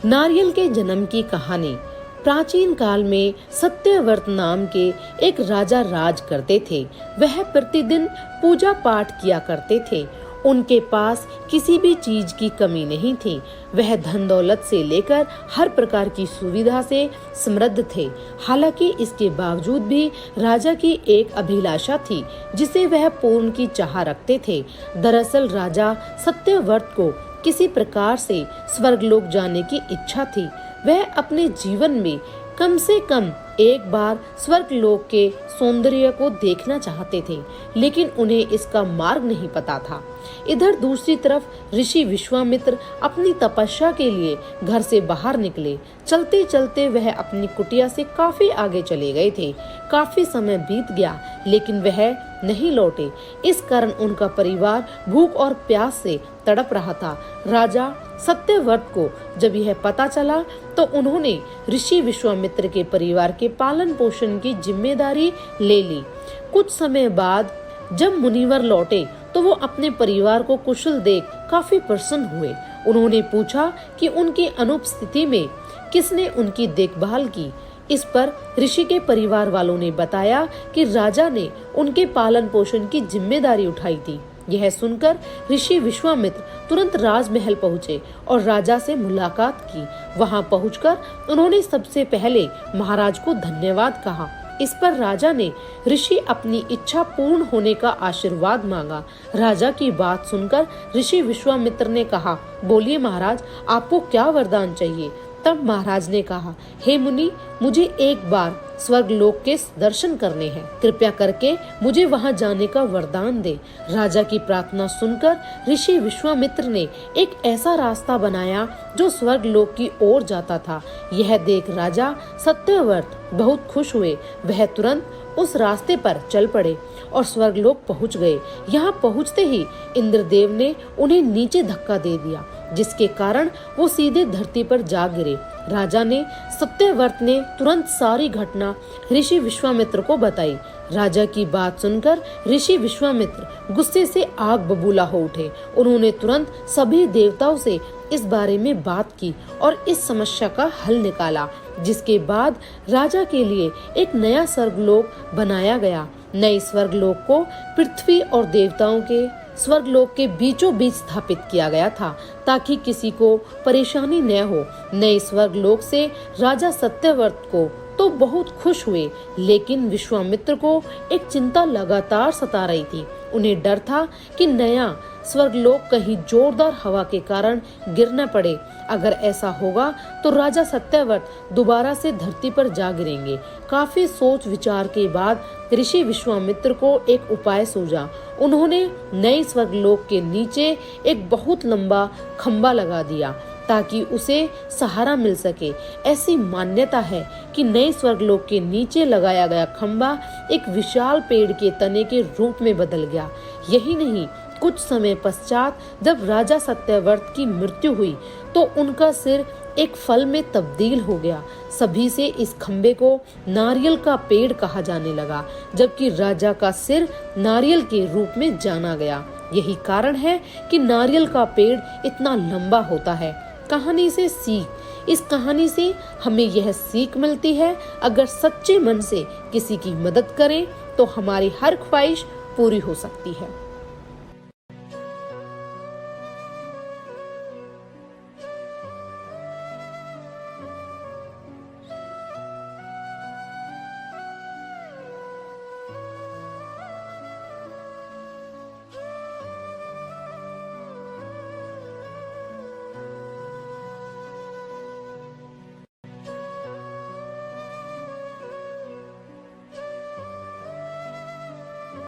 नारियल के जन्म की कहानी। प्राचीन काल में सत्यव्रत नाम के एक राजा राज करते थे। वह प्रतिदिन पूजा पाठ किया करते थे। उनके पास किसी भी चीज की कमी नहीं थी। वह धन दौलत से लेकर हर प्रकार की सुविधा से समृद्ध थे। हालांकि इसके बावजूद भी राजा की एक अभिलाषा थी जिसे वह पूर्ण की चाह रखते थे। दरअसल राजा सत्यव्रत को किसी प्रकार से स्वर्गलोक जाने की इच्छा थी। वह अपने जीवन में कम से कम एक बार स्वर्गलोक के सौंदर्य को देखना चाहते थे, लेकिन उन्हें इसका मार्ग नहीं पता था। इधर दूसरी तरफ ऋषि विश्वामित्र अपनी तपस्या के लिए घर से बाहर निकले। चलते चलते वह अपनी कुटिया से काफी आगे चले गए थे। काफी समय बीत गया लेकिन वह नहीं लौटे। इस कारण उनका परिवार भूख और प्यास से तड़प रहा था। राजा सत्यव्रत को जब यह पता चला तो उन्होंने ऋषि विश्वामित्र के परिवार के पालन पोषण की जिम्मेदारी ले ली। कुछ समय बाद जब मुनिवर लौटे तो वो अपने परिवार को कुशल देख काफी प्रसन्न हुए। उन्होंने पूछा कि उनकी अनुपस्थिति में किसने उनकी देखभाल की। इस पर ऋषि के परिवार वालों ने बताया कि राजा ने उनके पालन पोषण की जिम्मेदारी उठाई थी। यह सुनकर ऋषि विश्वामित्र तुरंत राजमहल पहुँचे और राजा से मुलाकात की। वहां पहुंचकर उन्होंने सबसे पहले महाराज को धन्यवाद कहा। इस पर राजा ने ऋषि अपनी इच्छा पूर्ण होने का आशीर्वाद मांगा। राजा की बात सुनकर ऋषि विश्वामित्र ने कहा, बोलिए महाराज, आपको क्या वरदान चाहिए। तब महाराज ने कहा, हे मुनि, मुझे एक बार स्वर्गलोक के दर्शन करने हैं। कृपया करके मुझे वहां जाने का वरदान दे। राजा की प्रार्थना सुनकर ऋषि विश्वामित्र ने एक ऐसा रास्ता बनाया जो स्वर्गलोक की ओर जाता था। यह देख राजा सत्यव्रत बहुत खुश हुए। वह तुरंत उस रास्ते पर चल पड़े और स्वर्गलोक पहुंच गए। यहाँ पहुंचते ही इंद्रदेव ने उन्हें नीचे धक्का दे दिया, जिसके कारण वो सीधे धरती पर जा गिरे। राजा ने सत्यव्रत ने तुरंत सारी घटना ऋषि विश्वामित्र को बताई। राजा की बात सुनकर ऋषि विश्वामित्र गुस्से से आग बबूला हो उठे। उन्होंने तुरंत सभी देवताओं से इस बारे में बात की और इस समस्या का हल निकाला, जिसके बाद राजा के लिए एक नया स्वर्गलोक बनाया गया। नए स्वर्गलोक को पृथ्वी और देवताओं के स्वर्गलोक के बीचों बीच स्थापित किया गया था ताकि किसी को परेशानी न हो। नए स्वर्गलोक से राजा सत्यव्रत को तो बहुत खुश हुए, लेकिन विश्वामित्र को एक चिंता लगातार सता रही थी। उन्हें डर था कि नया स्वर्गलोक कहीं जोरदार हवा के कारण गिर न पड़े। अगर ऐसा होगा तो राजा सत्यव्रत दोबारा से धरती पर जा गिरेंगे। काफी सोच विचार के बाद ऋषि विश्वामित्र को एक उपाय सूझा। उन्होंने नए स्वर्गलोक के नीचे एक बहुत लंबा खंबा लगा दिया ताकि उसे सहारा मिल सके। ऐसी मान्यता है कि नए स्वर्गलोक के नीचे लगाया गया खंबा एक विशाल पेड़ के तने के रूप में बदल गया। यही नहीं, कुछ समय पश्चात जब राजा सत्यव्रत की मृत्यु हुई तो उनका सिर एक फल में तब्दील हो गया। सभी से इस खंबे को नारियल का पेड़ कहा जाने लगा, जबकि राजा का सिर नारियल के रूप में जाना गया। यही कारण है कि नारियल का पेड़ इतना लंबा होता है। कहानी से सीख। इस कहानी से हमें यह सीख मिलती है, अगर सच्चे मन से किसी की मदद करें तो हमारी हर ख्वाहिश पूरी हो सकती है।